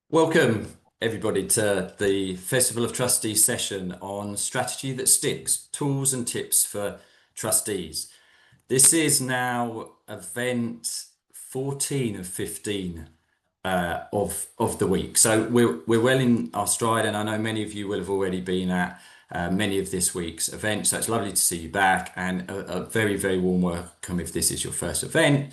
Welcome, everybody, to the Festival of Trustees session on strategy that sticks, tools and tips for trustees. This is now event 14 of 15 of the week. So we're well in our stride, and I know many of you will have already been at many of this week's events. So it's lovely to see you back, and a very, very warm welcome if this is your first event.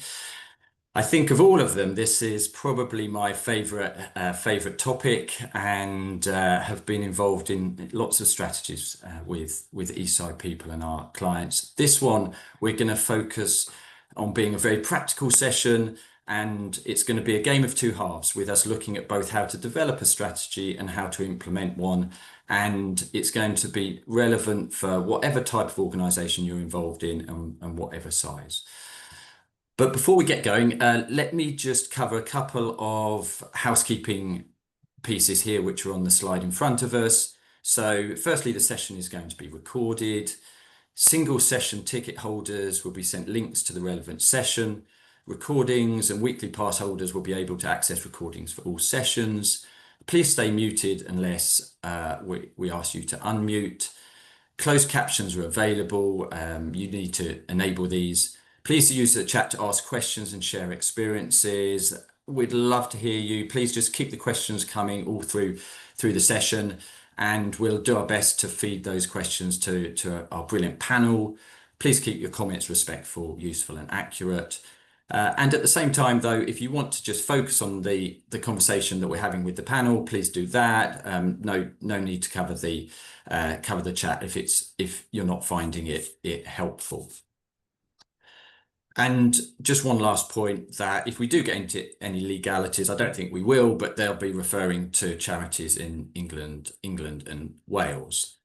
I think of all of them, this is probably my favorite topic, and have been involved in lots of strategies with Eastside people and our clients. This one, we're going to focus on being a very practical session, and it's going to be a game of two halves with us looking at both how to develop a strategy and how to implement one. And it's going to be relevant for whatever type of organization you're involved in and whatever size. But before we get going, let me just cover a couple of housekeeping pieces here, which are on the slide in front of us. So firstly, the session is going to be recorded. Single session ticket holders will be sent links to the relevant session. Recordings and weekly pass holders will be able to access recordings for all sessions. Please stay muted unless we ask you to unmute. Closed captions are available. You need to enable these. Please use the chat to ask questions and share experiences. We'd love to hear you. Please just keep the questions coming all through the session, and we'll do our best to feed those questions to our brilliant panel. Please keep your comments respectful, useful, and accurate. And at the same time, though, if you want to just focus on the conversation that we're having with the panel, please do that. No need to cover the chat if you're not finding it helpful. And just one last point, that if we do get into any legalities, I don't think we will, but they'll be referring to charities in England and Wales.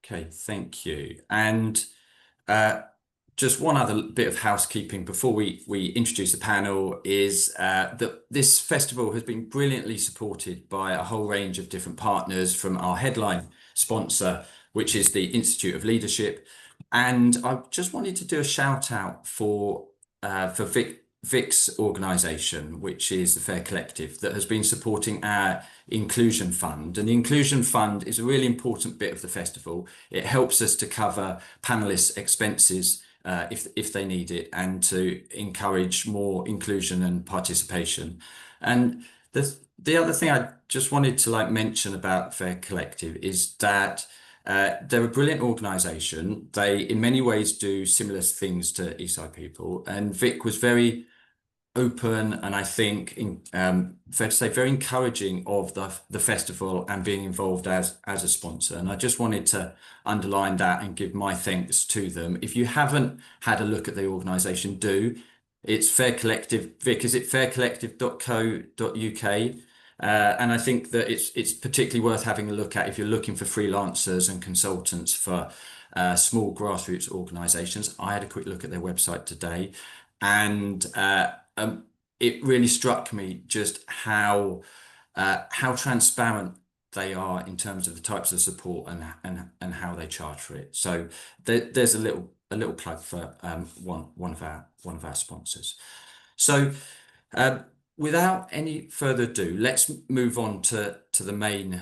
Okay, thank you. And just one other bit of housekeeping before we introduce the panel is that this festival has been brilliantly supported by a whole range of different partners, from our headline sponsor, which is the Institute of Leadership. And I just wanted to do a shout out for Vic's organisation, which is the Fair Collective, that has been supporting our Inclusion Fund. And the Inclusion Fund is a really important bit of the festival. It helps us to cover panelists' expenses if they need it, and to encourage more inclusion and participation. And the other thing I just wanted to mention about Fair Collective is that they're a brilliant organisation. They, in many ways, do similar things to Eastside people. And Vic was very open, and I think, fair to say, very encouraging of the festival and being involved as a sponsor. And I just wanted to underline that and give my thanks to them. If you haven't had a look at the organisation, do. It's Fair Collective. Vic, is it faircollective.co.uk? And I think that it's particularly worth having a look at if you're looking for freelancers and consultants for small grassroots organisations. I had a quick look at their website today, and it really struck me just how transparent they are in terms of the types of support and how they charge for it. So there's a little plug for one of our sponsors. So. Without any further ado, let's move on to the main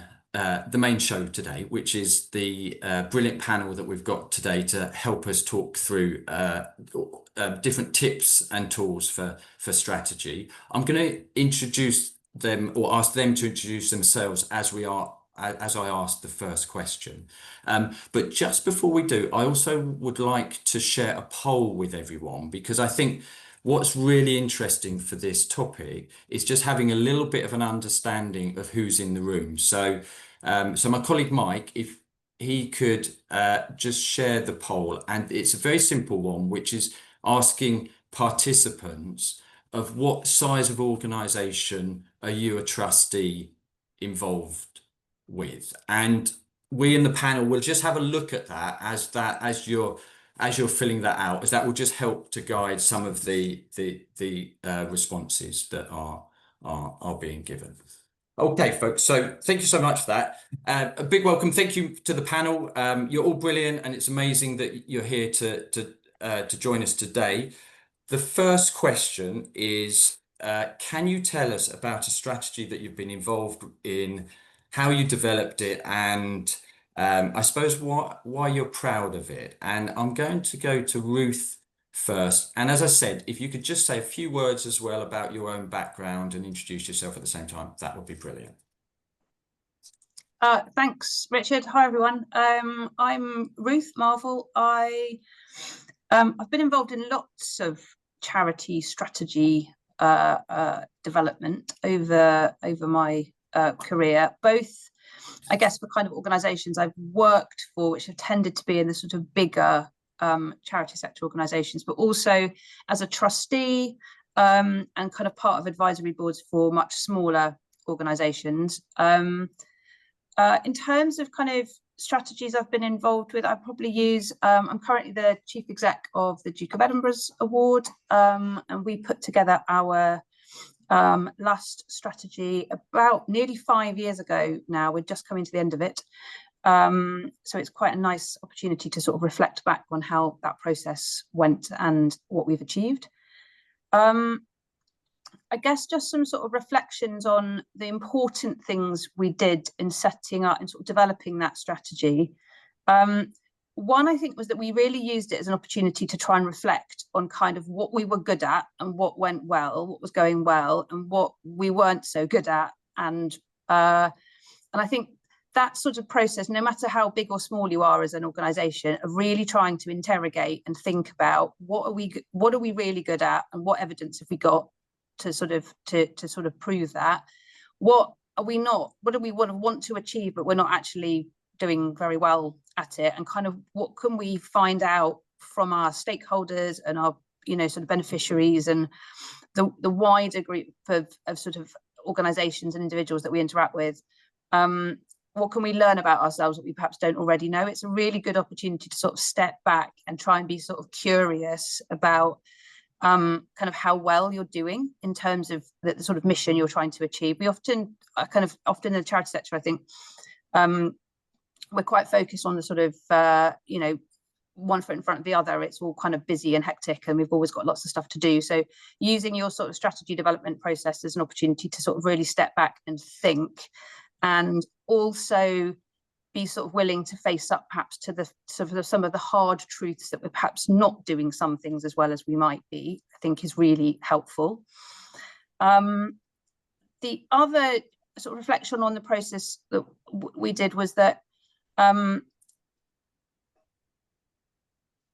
show today, which is the brilliant panel that we've got today to help us talk through different tips and tools for strategy. I'm going to introduce them, or ask them to introduce themselves as I ask the first question. But just before we do, I also would like to share a poll with everyone, because I think what's really interesting for this topic is just having a little bit of an understanding of who's in the room. So my colleague Mike, if he could just share the poll, and it's a very simple one, which is asking participants, of what size of organisation are you a trustee involved with? And we in the panel will just have a look at that as you're filling that out, as that will just help to guide some of the responses that are being given. Okay, folks. So thank you so much for that. A big welcome. Thank you to the panel. You're all brilliant, and it's amazing that you're here to join us today. The first question is can you tell us about a strategy that you've been involved in, how you developed it, and I suppose why you're proud of it? And I'm going to go to Ruth first. And as I said, if you could just say a few words as well about your own background and introduce yourself at the same time, that would be brilliant. Thanks, Richard. Hi, everyone. I'm Ruth Marvel. I've been involved in lots of charity strategy development over my career, both, I guess, for kind of organisations I've worked for, which have tended to be in the sort of bigger charity sector organisations, but also as a trustee and kind of part of advisory boards for much smaller organisations. In terms of kind of strategies I've been involved with, I probably use, I'm currently the Chief Exec of the Duke of Edinburgh's Award, and we put together our last strategy about nearly 5 years ago now. We're just coming to the end of it. So it's quite a nice opportunity to sort of reflect back on how that process went and what we've achieved. I guess just some sort of reflections on the important things we did in setting up and sort of developing that strategy. One, I think, was that we really used it as an opportunity to try and reflect on kind of what we were good at and what went well, what was going well, and what we weren't so good at. And I think that sort of process, no matter how big or small you are as an organisation, of really trying to interrogate and think about what are we really good at, and what evidence have we got to sort of prove that. What are we not? What do we want to achieve, but we're not actually doing very well at it? And kind of what can we find out from our stakeholders and our, sort of beneficiaries and the wider group of sort of organisations and individuals that we interact with? What can we learn about ourselves that we perhaps don't already know? It's a really good opportunity to sort of step back and try and be sort of curious about kind of how well you're doing in terms of the sort of mission you're trying to achieve. We often in the charity sector, I think, we're quite focused on the sort of, one foot in front of the other. It's all kind of busy and hectic, and we've always got lots of stuff to do. So using your sort of strategy development process as an opportunity to sort of really step back and think, and also be sort of willing to face up perhaps to the sort of some of the hard truths that we're perhaps not doing some things as well as we might be, I think is really helpful. The other sort of reflection on the process that we did was that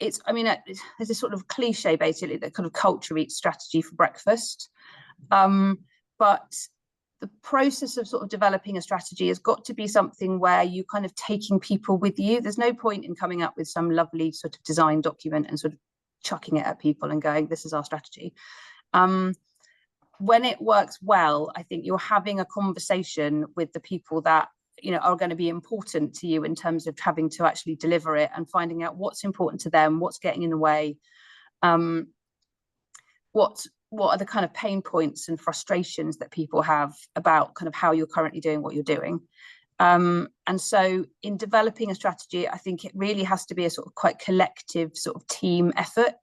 there's this sort of cliche basically that kind of culture eats strategy for breakfast, but the process of sort of developing a strategy has got to be something where you kind of taking people with you. There's no point in coming up with some lovely sort of design document and sort of chucking it at people and going, this is our strategy. When it works well, I think you're having a conversation with the people that, are going to be important to you in terms of having to actually deliver it, and finding out what's important to them, what's getting in the way, what are the kind of pain points and frustrations that people have about kind of how you're currently doing what you're doing. And so in developing a strategy, I think it really has to be a sort of quite collective sort of team effort.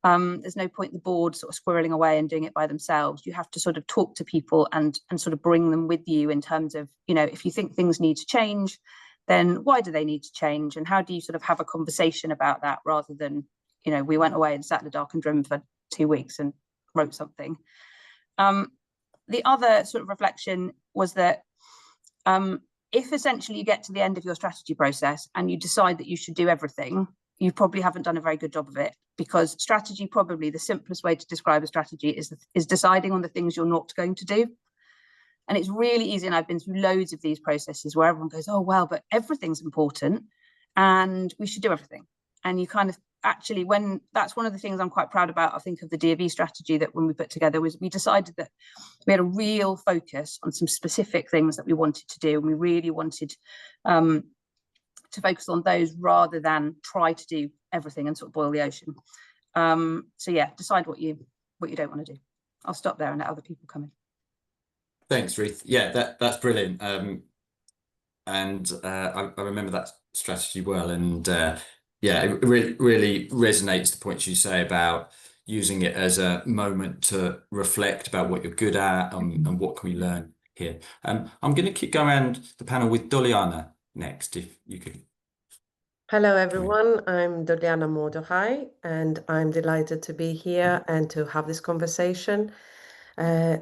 There's no point the board sort of squirreling away and doing it by themselves. You have to sort of talk to people and sort of bring them with you in terms of, if you think things need to change, then why do they need to change? And how do you sort of have a conversation about that, rather than, we went away and sat in a darkened room for 2 weeks and wrote something. The other sort of reflection was that if essentially you get to the end of your strategy process and you decide that you should do everything, you probably haven't done a very good job of it, because strategy, probably the simplest way to describe a strategy is deciding on the things you're not going to do. And it's really easy, and I've been through loads of these processes where everyone goes, oh, well, but everything's important and we should do everything. And you kind of actually, when that's one of the things I'm quite proud about, I think, of the DofE strategy that when we put together, was we decided that we had a real focus on some specific things that we wanted to do, and we really wanted to focus on those rather than try to do everything and sort of boil the ocean. So yeah, decide what you don't want to do. I'll stop there and let other people come in. Thanks, Ruth. Yeah, that's brilliant. And I remember that strategy well, and yeah, it really resonates the points you say about, using it as a moment to reflect about what you're good at and what can we learn here. I'm going to keep going around the panel with Dolyanna next, if you could. Hello, everyone. I'm Dolyanna Mordochai, and I'm delighted to be here and to have this conversation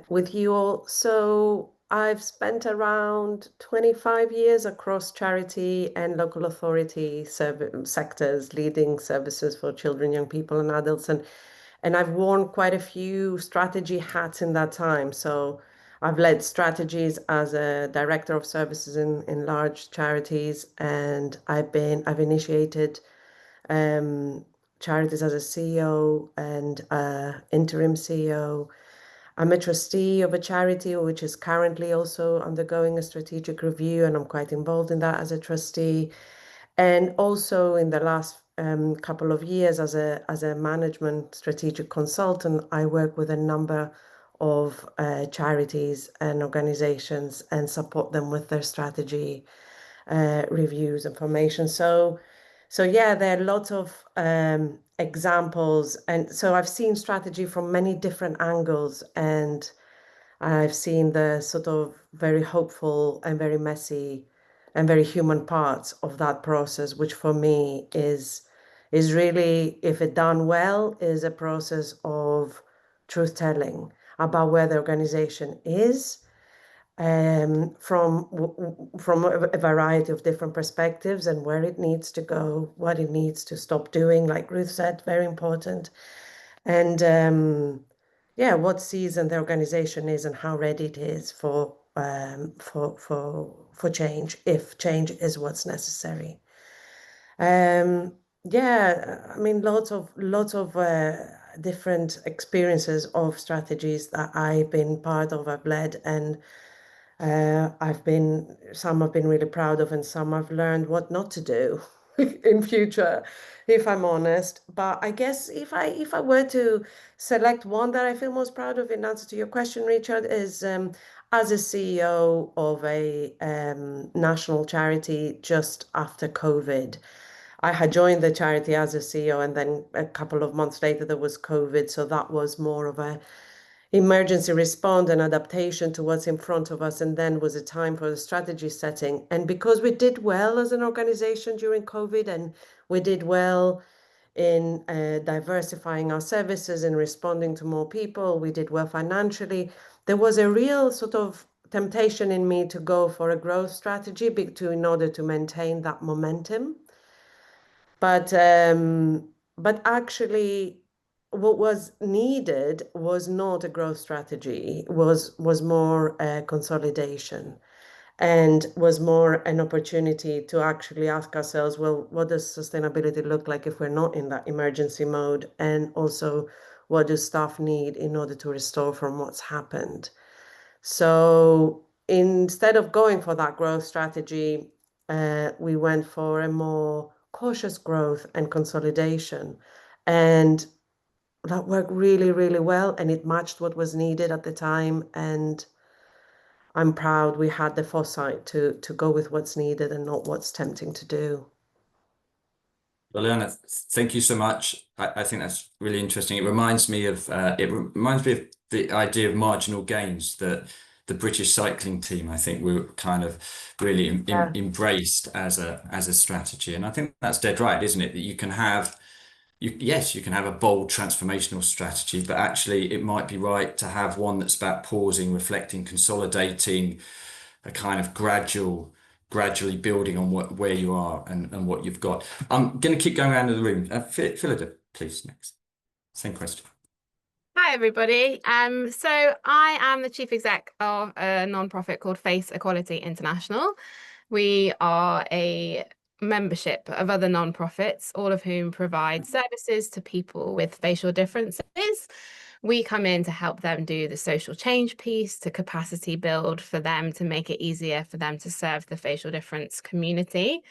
with you all. So I've spent around 25 years across charity and local authority sectors, leading services for children, young people, and adults. And I've worn quite a few strategy hats in that time. So I've led strategies as a director of services in large charities, and I've initiated charities as a CEO and interim CEO. I'm a trustee of a charity which is currently also undergoing a strategic review, and I'm quite involved in that as a trustee. And also in the last couple of years as a management strategic consultant, I work with a number of charities and organizations and support them with their strategy reviews and formation. So yeah, there are lots of examples, and so I've seen strategy from many different angles, and I've seen the sort of very hopeful and very messy and very human parts of that process, which for me is really, if it done well, is a process of truth telling about where the organization is, from a variety of different perspectives, and where it needs to go, what it needs to stop doing, like Ruth said, very important. And yeah, what season the organization is and how ready it is for change, if change is what's necessary. Yeah, I mean, lots of different experiences of strategies that I've been part of, I've led, and some I've been really proud of, and some I've learned what not to do in future, if I'm honest. But I guess if I were to select one that I feel most proud of, in answer to your question, Richard, is as a CEO of a national charity just after COVID. I had joined the charity as a CEO, and then a couple of months later there was COVID, so that was more of a emergency response and adaptation to what's in front of us, and then was a time for the strategy setting. And because we did well as an organization during COVID, and we did well in diversifying our services and responding to more people, we did well financially, there was a real sort of temptation in me to go for a growth strategy in order to maintain that momentum. But actually, what was needed was not a growth strategy, was more consolidation, and was more an opportunity to actually ask ourselves, well, what does sustainability look like if we're not in that emergency mode? And also, what do staff need in order to restore from what's happened? So instead of going for that growth strategy, we went for a more cautious growth and consolidation. And that worked really, really well, and it matched what was needed at the time. And I'm proud we had the foresight to go with what's needed and not what's tempting to do. Dolyanna, thank you so much. I think that's really interesting. It reminds me of the idea of marginal gains that the British cycling team, I think, were kind of really embraced as a strategy. And I think that's dead right, isn't it? That you can have a bold transformational strategy, but actually it might be right to have one that's about pausing, reflecting, consolidating, a kind of gradually building on where you are and what you've got. I'm going to keep going around in the room. Phyllida, please, next. Same question. Hi, everybody. So I am the chief exec of a non-profit called Face Equality International. We are a membership of other non-profits, all of whom provide services to people with facial differences. We come in to help them do the social change piece, to capacity build for them, to make it easier for them to serve the facial difference community.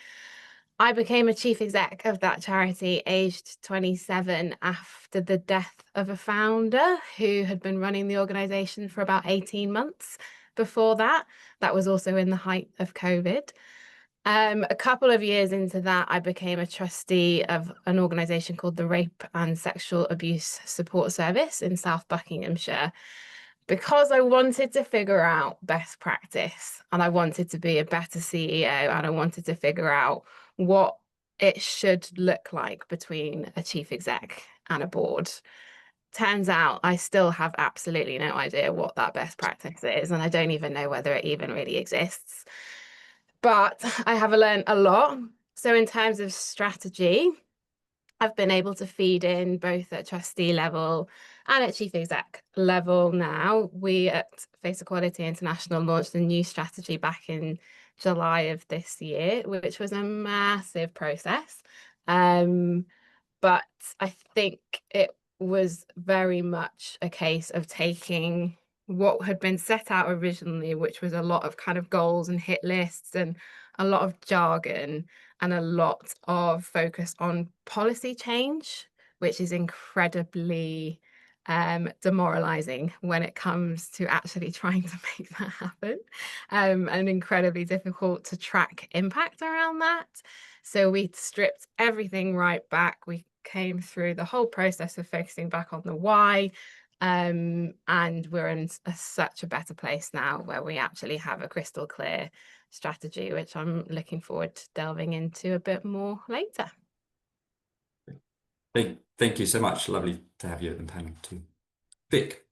I became a chief exec of that charity aged 27 after the death of a founder who had been running the organization for about 18 months before that. That was also in the height of COVID. A couple of years into that, I became a trustee of an organisation called the Rape and Sexual Abuse Support Service in South Buckinghamshire, because I wanted to figure out best practice, and I wanted to be a better CEO, and I wanted to figure out what it should look like between a chief exec and a board. Turns out I still have absolutely no idea what that best practice is, and I don't even know whether it even really exists. But I have learned a lot. So in terms of strategy, I've been able to feed in both at trustee level and at chief exec level now. We at Face Equality International launched a new strategy back in July of this year, which was a massive process. But I think it was very much a case of taking what had been set out originally, which was a lot of kind of goals and hit lists and a lot of jargon and a lot of focus on policy change, which is incredibly demoralizing when it comes to actually trying to make that happen, and incredibly difficult to track impact around that. So we stripped everything right back. We came through the whole process of focusing back on the why, and we're in such a better place now where we actually have a crystal clear strategy, which I'm looking forward to delving into a bit more later. Thank you so much. Lovely to have you at the panel too. Vic.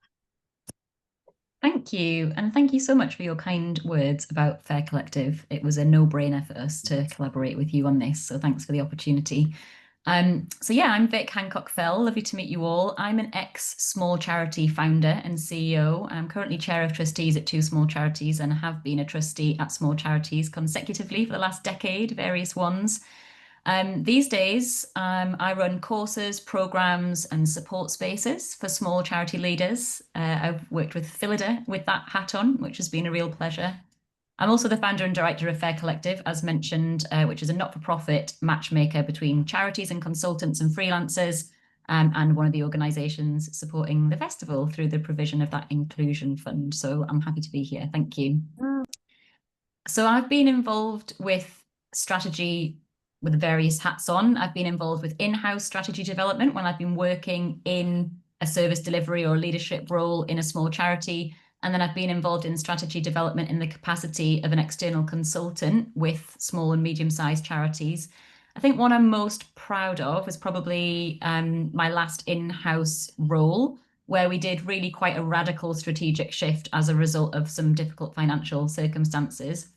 Thank you. And thank you so much for your kind words about Fair Collective. It was a no-brainer for us to collaborate with you on this. So thanks for the opportunity. So yeah, I'm Vic-Hancock Fell. Lovely to meet you all. I'm an ex-small charity founder and CEO. I'm currently chair of trustees at 2 small charities and have been a trustee at small charities consecutively for the last decade, various ones. These days, I run courses, programs and support spaces for small charity leaders. I've worked with Phyllida with that hat on, which has been a real pleasure. I'm also the founder and director of Fair Collective, as mentioned, which is a not-for-profit matchmaker between charities and consultants and freelancers, and one of the organisations supporting the festival through the provision of that inclusion fund. So I'm happy to be here. Thank you. So I've been involved with strategy with various hats on. I've been involved with in-house strategy development when I've been working in a service delivery or leadership role in a small charity. And then I've been involved in strategy development in the capacity of an external consultant with small and medium-sized charities. I think what I'm most proud of was probably my last in-house role, where we did really quite a radical strategic shift as a result of some difficult financial circumstances.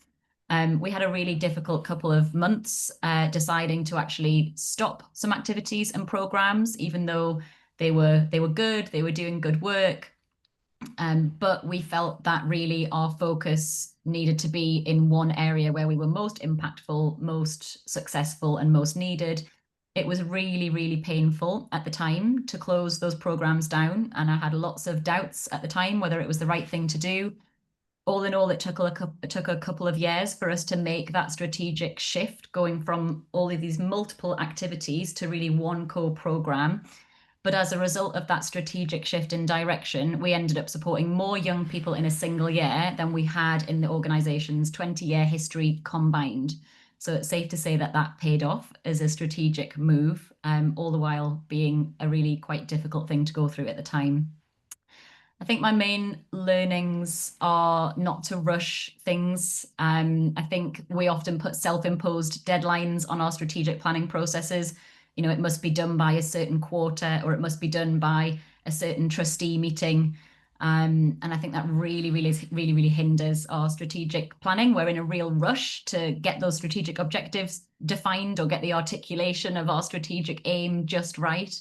We had a really difficult couple of months deciding to actually stop some activities and programs, even though they were good, they were doing good work. But we felt that really our focus needed to be in one area where we were most impactful, most successful, and most needed. It was really, really painful at the time to close those programs down. And I had lots of doubts at the time whether it was the right thing to do. All in all, it took a couple of years for us to make that strategic shift, going from all of these multiple activities to really one core program. But as a result of that strategic shift in direction, we ended up supporting more young people in a single year than we had in the organisation's 20-year history combined. So it's safe to say that that paid off as a strategic move, all the while being a really quite difficult thing to go through at the time. I think my main learnings are not to rush things. I think we often put self-imposed deadlines on our strategic planning processes. You know, it must be done by a certain quarter, or it must be done by a certain trustee meeting. And I think that really hinders our strategic planning. We're in a real rush to get those strategic objectives defined or get the articulation of our strategic aim just right.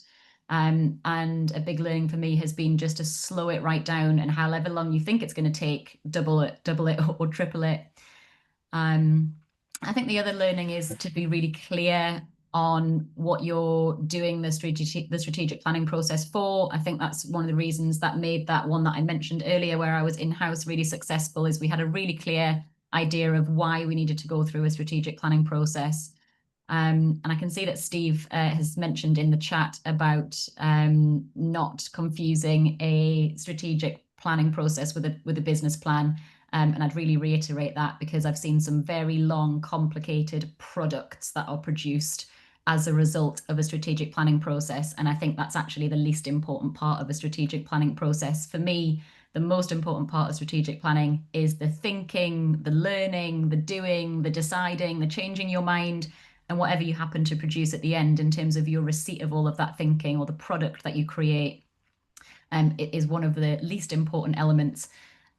And a big learning for me has been just to slow it right down, and however long you think it's going to take, double it or triple it. I think the other learning is to be really clear on what you're doing the strategic planning process for. I think that's one of the reasons that made that one that I mentioned earlier, where I was in-house, really successful, is we had a really clear idea of why we needed to go through a strategic planning process. And I can see that Steve has mentioned in the chat about not confusing a strategic planning process with a business plan. And I'd really reiterate that, because I've seen some very long, complicated products that are produced as a result of a strategic planning process. And I think that's actually the least important part of a strategic planning process. For me, the most important part of strategic planning is the thinking, the learning, the doing, the deciding, the changing your mind, and whatever you happen to produce at the end in terms of your receipt of all of that thinking, or the product that you create. It is one of the least important elements.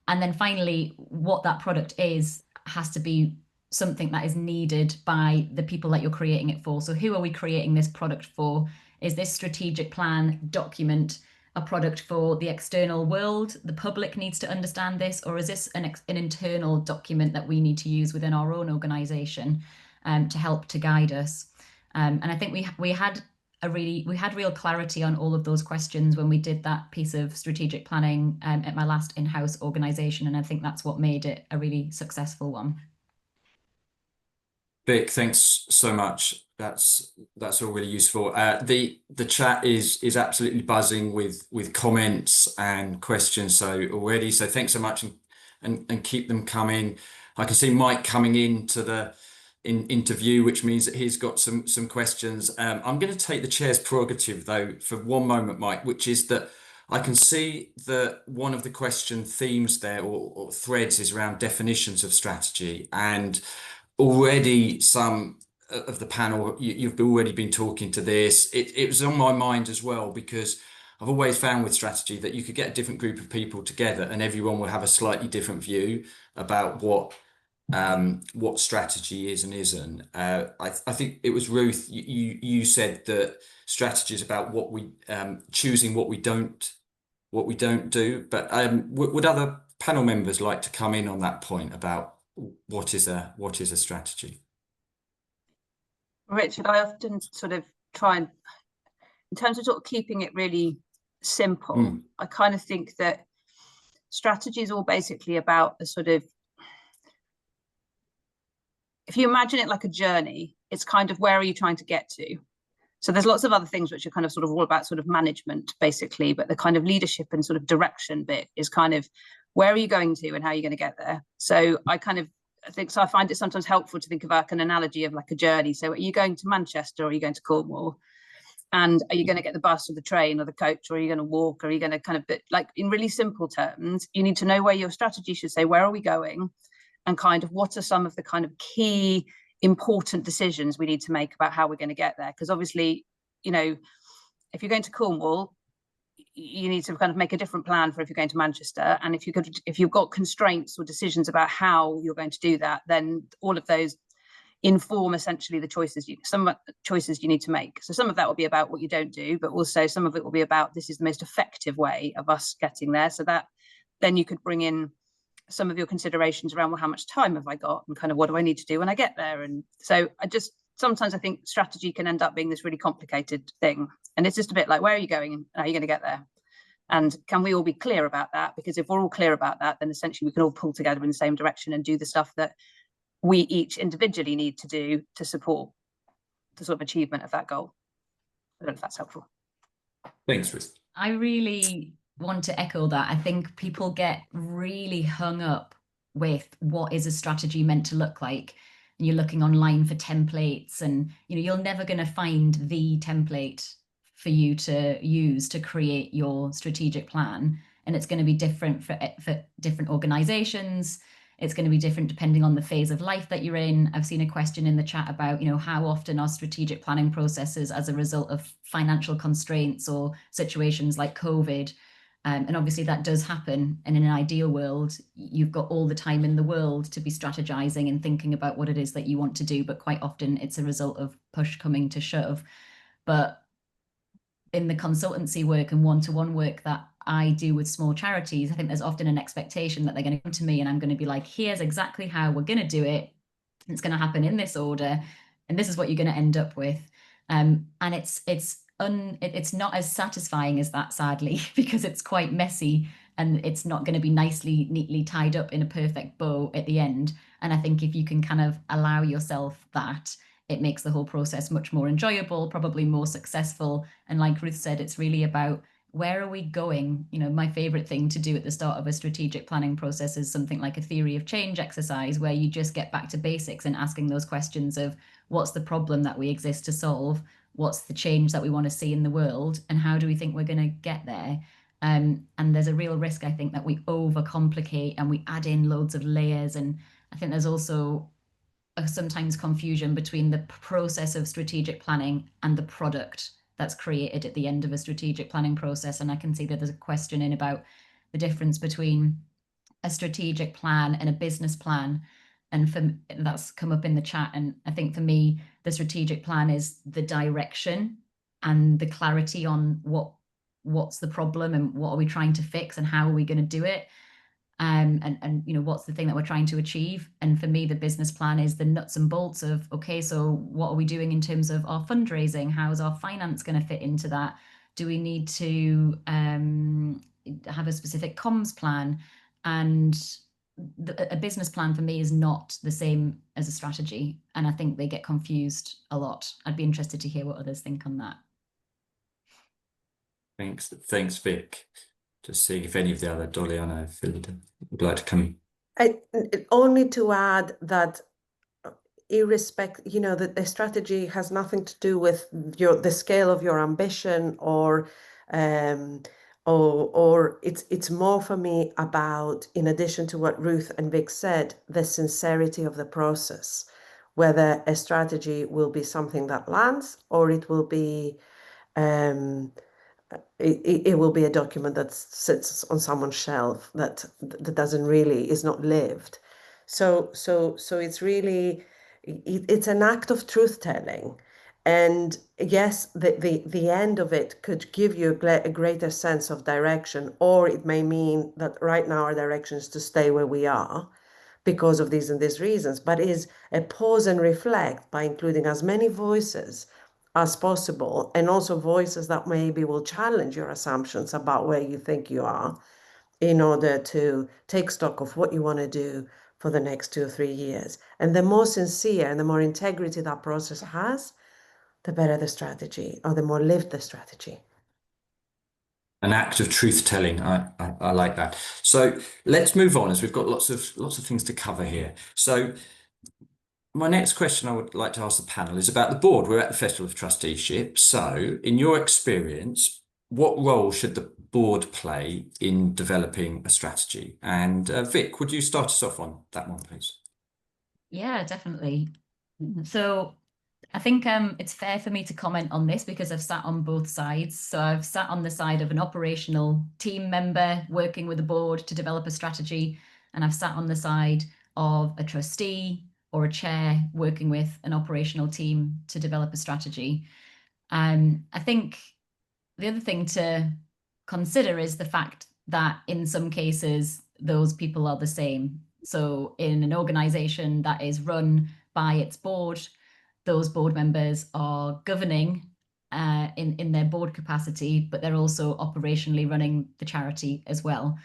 And then finally, what that product is has to be something that is needed by the people that you're creating it for. So who are we creating this product for? Is this strategic plan document a product for the external world? The public needs to understand this, or is this an internal document that we need to use within our own organisation to help to guide us? And I think we had real clarity on all of those questions when we did that piece of strategic planning at my last in-house organisation, and I think that's what made it a really successful one. Vic, thanks so much. That's all really useful. The chat is absolutely buzzing with comments and questions already. So thanks so much, and keep them coming. I can see Mike coming into the interview, which means that he's got some questions. I'm going to take the chair's prerogative though for one moment, Mike, which is that I can see that one of the question themes there, or threads, is around definitions of strategy. And already some of the panel, you've already been talking to this. It was on my mind as well, because I've always found with strategy that you could get a different group of people together and everyone will have a slightly different view about what strategy is and isn't. I think it was Ruth, you said that strategy is about what we choosing what we don't do. But would other panel members like to come in on that point about what is a strategy? Richard, I often sort of try and, in terms of sort of keeping it really simple, I kind of think that strategy is all basically about a sort of, if you imagine it like a journey, it's kind of, where are you trying to get to? So there's lots of other things which are kind of sort of all about sort of management basically, but the kind of leadership and sort of direction bit is kind of, where are you going to and how are you going to get there? So I find it sometimes helpful to think of like an analogy of like a journey. So are you going to Manchester, or are you going to Cornwall? And are you going to get the bus or the train or the coach, or are you going to walk, or are you going to kind of, like, in really simple terms, you need to know where your strategy should say, where are we going? And kind of what are some of the kind of key important decisions we need to make about how we're going to get there? Because obviously, you know, if you're going to Cornwall, you need to kind of make a different plan for if you're going to Manchester. And if you've got constraints or decisions about how you're going to do that, then all of those inform essentially the choices you need to make. So some of that will be about what you don't do, but also some of it will be about, this is the most effective way of us getting there. So that then you could bring in some of your considerations around, well, how much time have I got, and kind of what do I need to do when I get there? And so sometimes I think strategy can end up being this really complicated thing. And it's just a bit like, where are you going and how are you going to get there? And can we all be clear about that? Because if we're all clear about that, then essentially we can all pull together in the same direction and do the stuff that we each individually need to do to support the sort of achievement of that goal. I don't know if that's helpful. Thanks, Ruth. I really want to echo that. I think people get really hung up with what is a strategy meant to look like. And you're looking online for templates, and you're never going to find the template for you to use to create your strategic plan. And it's going to be different for different organizations. It's going to be different depending on the phase of life that you're in. I've seen a question in the chat about, how often are strategic planning processes as a result of financial constraints or situations like COVID. And obviously that does happen. And in an ideal world, you've got all the time in the world to be strategizing and thinking about what it is that you want to do. But quite often it's a result of push coming to shove. But in the consultancy work and one-to-one work that I do with small charities, I think there's often an expectation that they're going to come to me and I'm going to be like, here's exactly how we're going to do it. It's going to happen in this order. And this is what you're going to end up with. And it's not as satisfying as that, sadly, because it's quite messy and it's not going to be neatly tied up in a perfect bow at the end. And I think if you can kind of allow yourself that, it makes the whole process much more enjoyable, probably more successful. And like Ruth said, it's really about where are we going? You know, my favorite thing to do at the start of a strategic planning process is something like a theory of change exercise, where you just get back to basics and asking those questions of what's the problem that we exist to solve? What's the change that we want to see in the world? And how do we think we're going to get there? And there's a real risk, I think, that we overcomplicate and we add in loads of layers. And I think there's also sometimes confusion between the process of strategic planning and the product that's created at the end of a strategic planning process. And I can see that there's a question in about the difference between a strategic plan and a business plan. And that's come up in the chat. And I think for me, the strategic plan is the direction and the clarity on what's the problem and what are we trying to fix and how are we going to do it. And you know, what's the thing that we're trying to achieve? And for me, the business plan is the nuts and bolts of, okay, so what are we doing in terms of our fundraising? How is our finance going to fit into that? Do we need to have a specific comms plan? And a business plan for me is not the same as a strategy. And I think they get confused a lot. I'd be interested to hear what others think on that. Thanks, Vic. Just seeing if any of the other Dolyanna, Phyllida would like to come in. Only to add that you know, that the strategy has nothing to do with the scale of your ambition or it's more for me about, in addition to what Ruth and Vic said, the sincerity of the process, whether a strategy will be something that lands or it will be it will be a document that sits on someone's shelf that doesn't really, is not lived. So it's really, it's an act of truth telling. And yes, the end of it could give you a greater sense of direction, or it may mean that right now our direction is to stay where we are because of these and these reasons, but is a pause and reflect by including as many voices as possible, and also voices that maybe will challenge your assumptions about where you think you are, in order to take stock of what you want to do for the next 2 or 3 years. And the more sincere and the more integrity that process has, the better the strategy, or the more lived the strategy. An act of truth telling. I like that. So let's move on, as we've got lots of things to cover here. So my next question I would like to ask the panel is about the board. We're at the Festival of Trusteeship. So in your experience, what role should the board play in developing a strategy? And Vic, would you start us off on that one, please? Yeah, definitely. So I think it's fair for me to comment on this because I've sat on both sides. So I've sat on the side of an operational team member working with the board to develop a strategy, and I've sat on the side of a trustee or a chair working with an operational team to develop a strategy. I think the other thing to consider is the fact that in some cases, those people are the same. So in an organization that is run by its board, those board members are governing in their board capacity, but they're also operationally running the charity as well.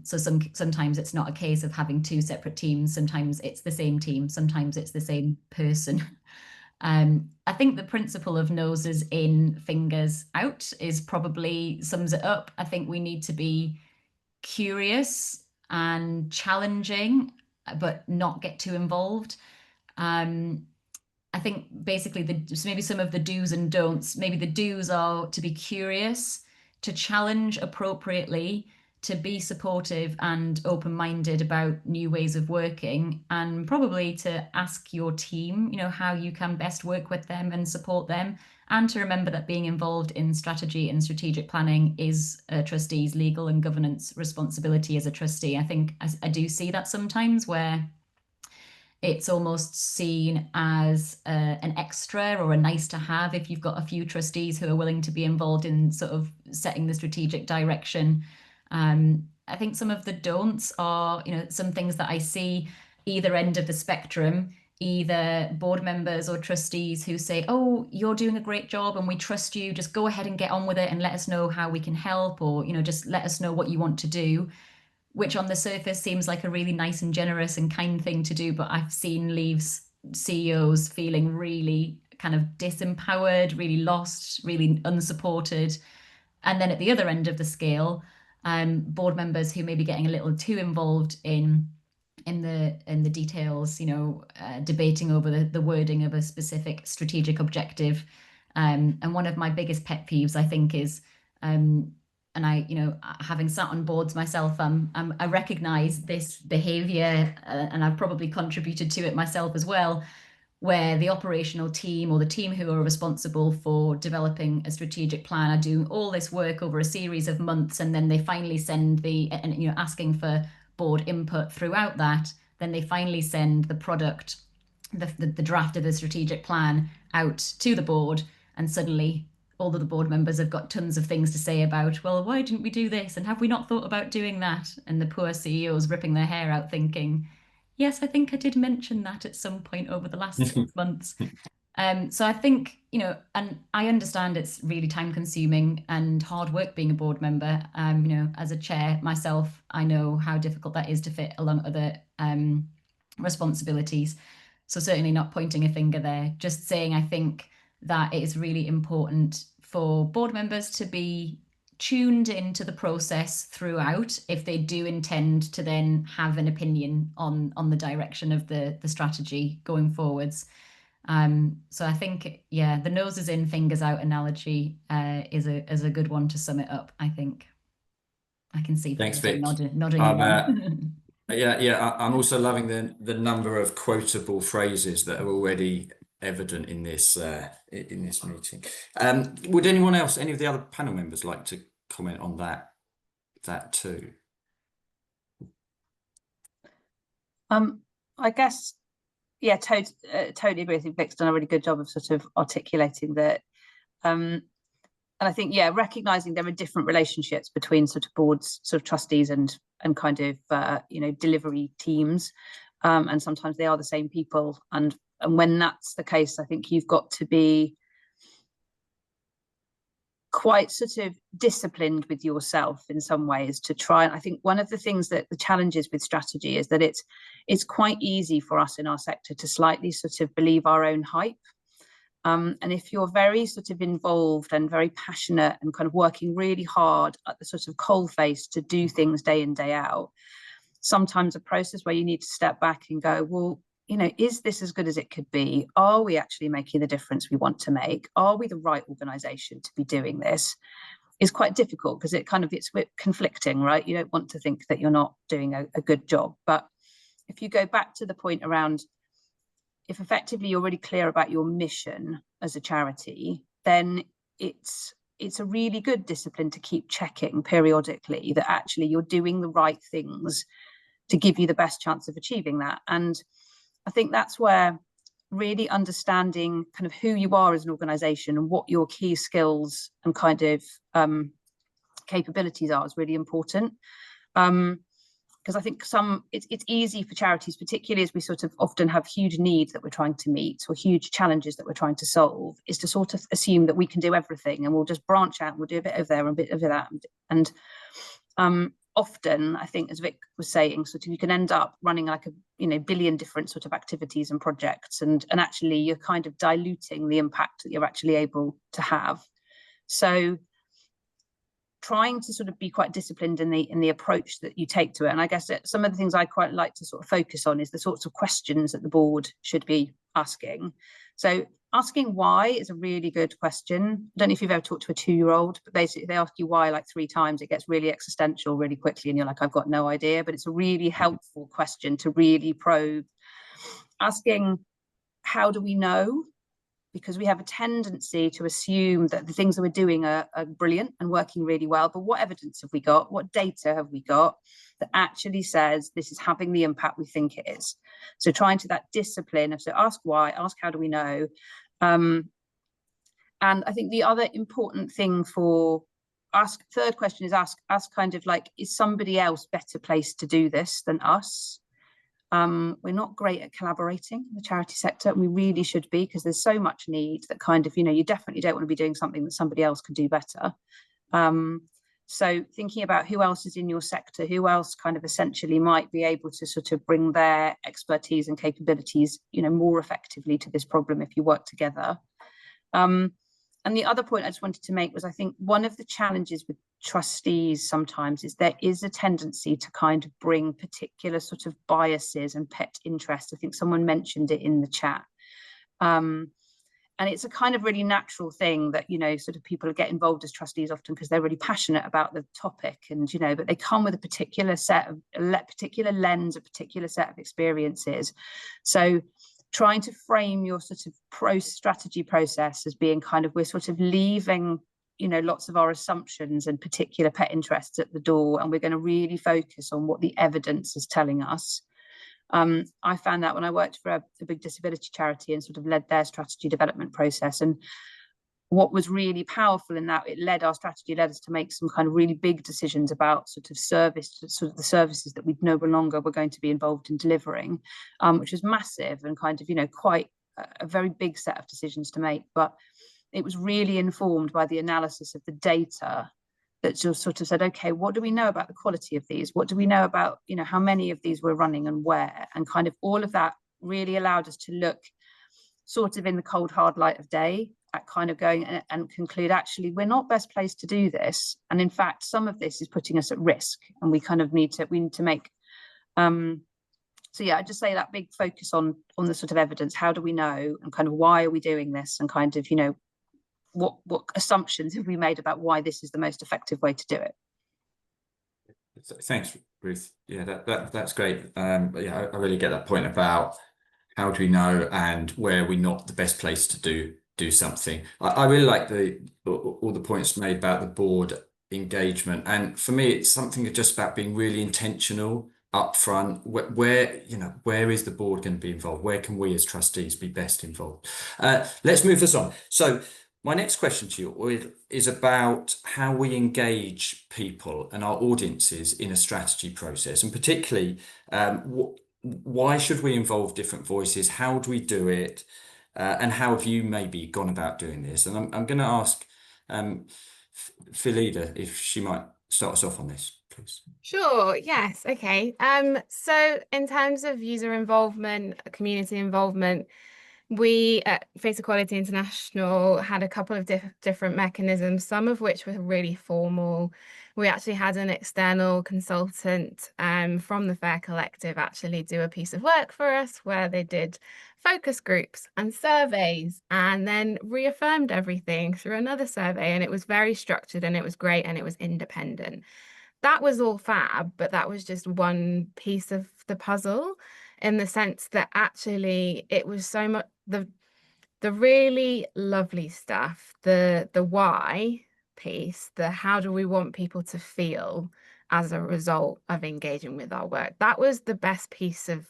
So sometimes it's not a case of having 2 separate teams. Sometimes it's the same team. Sometimes it's the same person. I think the principle of noses in, fingers out is probably sums it up. I think we need to be curious and challenging, but not get too involved. I think basically maybe some of the do's and don'ts, maybe the do's are to be curious, to challenge appropriately, to be supportive and open-minded about new ways of working, and probably to ask your team, you know, how you can best work with them and support them, and to remember that being involved in strategy and strategic planning is a trustee's legal and governance responsibility as a trustee. I think I do see that sometimes where it's almost seen as an extra or a nice to have if you've got a few trustees who are willing to be involved in sort of setting the strategic direction. I think some of the don'ts are, you know, some things that I see either end of the spectrum, either board members or trustees who say, oh, you're doing a great job and we trust you, just go ahead and get on with it and let us know how we can help, or, you know, just let us know what you want to do, which on the surface seems like a really nice and generous and kind thing to do, but I've seen leaves CEOs feeling really kind of disempowered, really lost, really unsupported. And then at the other end of the scale, board members who may be getting a little too involved in the details, you know, debating over the wording of a specific strategic objective. And one of my biggest pet peeves, I think, is, and I, you know, having sat on boards myself, I recognise this behaviour, and I've probably contributed to it myself as well, where the operational team or the team who are responsible for developing a strategic plan are doing all this work over a series of months, and then they finally send asking for board input throughout that. Then they finally send the product, the draft of the strategic plan out to the board, and suddenly all of the board members have got tons of things to say about, well, why didn't we do this? And have we not thought about doing that? And the poor CEOs ripping their hair out thinking, yes, I think I did mention that at some point over the last 6 months. So I think, you know, and I understand it's really time consuming and hard work being a board member. You know, as a chair myself, I know how difficult that is to fit along other responsibilities. So certainly not pointing a finger there, just saying I think that it is really important for board members to be tuned into the process throughout if they do intend to then have an opinion on the direction of the strategy going forwards. So I think, yeah, the noses in, fingers out analogy is a good one to sum it up, I think. I can see Thanks, Vic. nodding. Yeah, I'm also loving the number of quotable phrases that are already evident in this meeting. Would anyone else, any of the other panel members, like to comment on that too? I guess, yeah, totally agree. I think Vic's done a really good job of sort of articulating that. And I think, yeah, recognizing there are different relationships between sort of boards, sort of trustees and kind of, you know, delivery teams. And sometimes they are the same people. And when that's the case, I think you've got to be quite sort of disciplined with yourself in some ways to try. And I think one of the things that the challenges with strategy is that it's quite easy for us in our sector to slightly sort of believe our own hype. And if you're very sort of involved and very passionate and kind of working really hard at the sort of coalface to do things day in, day out, sometimes a process where you need to step back and go, well, you know, is this as good as it could be? Are we actually making the difference we want to make? Are we the right organisation to be doing this? Is quite difficult because it's a bit conflicting, right? You don't want to think that you're not doing a good job. But if you go back to the point around, if effectively you're really clear about your mission as a charity, then it's a really good discipline to keep checking periodically that actually you're doing the right things to give you the best chance of achieving that. And I think that's where really understanding kind of who you are as an organisation and what your key skills and kind of capabilities are is really important. Because I think it's easy for charities, particularly as we sort of often have huge needs that we're trying to meet or huge challenges that we're trying to solve, is to sort of assume that we can do everything and we'll just branch out and we'll do a bit of there and a bit of that. And often, I think, as Vic was saying, sort of you can end up running like a billion different sort of activities and projects, and actually you're kind of diluting the impact that you're actually able to have. So trying to sort of be quite disciplined in the approach that you take to it. And I guess some of the things I quite like to sort of focus on is the sorts of questions that the board should be asking. So asking why is a really good question. I don't know if you've ever talked to a 2-year-old, but basically they ask you why like 3 times, it gets really existential really quickly and you're like, I've got no idea. But it's a really helpful question to really probe. Asking, how do we know? Because we have a tendency to assume that the things that we're doing are brilliant and working really well, but what evidence have we got? What data have we got that actually says this is having the impact we think it is? So trying to that discipline of, so ask why, ask how do we know? And I think the other important thing third question is ask kind of like, is somebody else better placed to do this than us? We're not great at collaborating in the charity sector, and we really should be, because there's so much need that kind of, you definitely don't want to be doing something that somebody else could do better. So thinking about who else is in your sector, who else kind of essentially might be able to sort of bring their expertise and capabilities, more effectively to this problem if you work together. And the other point I just wanted to make was, I think one of the challenges with trustees sometimes is there is a tendency to kind of bring particular sort of biases and pet interests. I think someone mentioned it in the chat. And it's a kind of really natural thing that, you know, sort of people get involved as trustees often because they're really passionate about the topic, and, you know, but they come with a particular set of particular lens, a particular set of experiences. So trying to frame your sort of strategy process as being kind of, we're sort of leaving, you know, lots of our assumptions and particular pet interests at the door, and we're going to really focus on what the evidence is telling us. I found that when I worked for a big disability charity and sort of led their strategy development process, and what was really powerful in that, our strategy led us to make some kind of really big decisions about sort of the services that we no longer were going to be involved in delivering, which was massive and kind of, you know, quite a very big set of decisions to make. But it was really informed by the analysis of the data that just sort of said, okay, what do we know about the quality of these? What do we know about, you know, how many of these we're running and where? And kind of all of that really allowed us to look sort of in the cold, hard light of day at kind of going and conclude, actually, we're not best placed to do this. And in fact, some of this is putting us at risk, and we kind of need to make, so yeah, I just say that big focus on the sort of evidence. How do we know, and kind of why are we doing this, and kind of, you know, what assumptions have we made about why this is the most effective way to do it? Thanks, Ruth. Yeah, that's great. Yeah, I really get that point about how do we know and where we're not the best place to do something. I really like all the points made about the board engagement, and for me, it's something just about being really intentional upfront. Where is the board going to be involved? Where can we as trustees be best involved? Let's move this on. So my next question to you is about how we engage people and our audiences in a strategy process, and particularly why should we involve different voices? How do we do it? And how have you maybe gone about doing this? And I'm going to ask Phyllida if she might start us off on this, please. Sure, yes, okay. So in terms of user involvement, community involvement, we at Face Equality International had a couple of different mechanisms, some of which were really formal. We actually had an external consultant from the FAIR Collective actually do a piece of work for us where they did focus groups and surveys and then reaffirmed everything through another survey. And it was very structured and it was great and it was independent. That was all fab, but that was just one piece of the puzzle, in the sense that actually it was so much the really lovely stuff, the why piece, the how do we want people to feel as a result of engaging with our work. That was the best piece of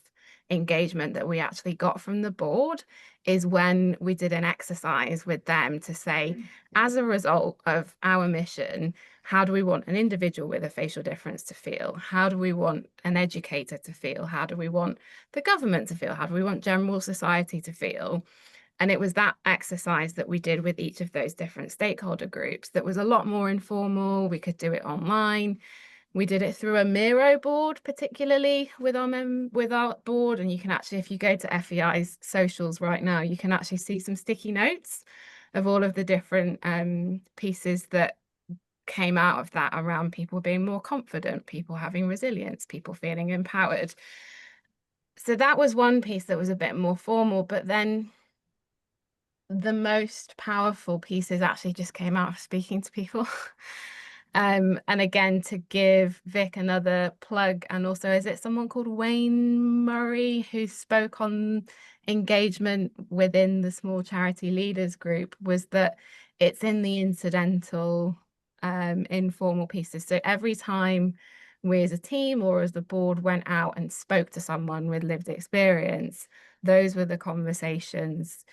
engagement that we actually got from the board, is when we did an exercise with them to say, as a result of our mission, how do we want an individual with a facial difference to feel? How do we want an educator to feel? How do we want the government to feel? How do we want general society to feel? And it was that exercise that we did with each of those different stakeholder groups that was a lot more informal. We could do it online. We did it through a Miro board, particularly with our board. And you can actually, if you go to FEI's socials right now, you can actually see some sticky notes of all of the different pieces that came out of that, around people being more confident, people having resilience, people feeling empowered. So that was one piece that was a bit more formal, but then the most powerful pieces actually just came out of speaking to people. And again, to give Vic another plug, and also, is it someone called Wayne Murray who spoke on engagement within the small charity leaders group, was that it's in the incidental informal pieces. So every time we as a team or as the board went out and spoke to someone with lived experience, those were the conversations.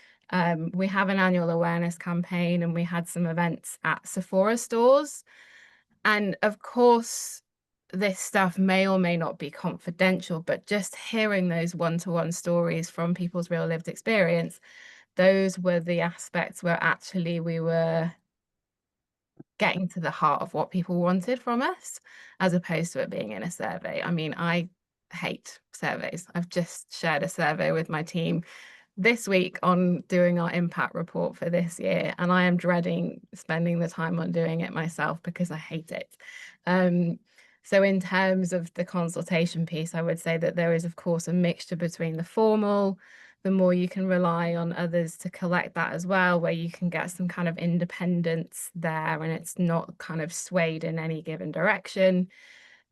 We have an annual awareness campaign, and we had some events at Sephora stores. And of course, this stuff may or may not be confidential, but just hearing those one-to-one stories from people's real lived experience, those were the aspects where actually we were getting to the heart of what people wanted from us, as opposed to it being in a survey. I mean, I hate surveys. I've just shared a survey with my team this week on doing our impact report for this year, and I am dreading spending the time on doing it myself because I hate it. So in terms of the consultation piece, I would say that there is, of course, a mixture between the formal, the more you can rely on others to collect that as well, where you can get some kind of independence there and it's not kind of swayed in any given direction.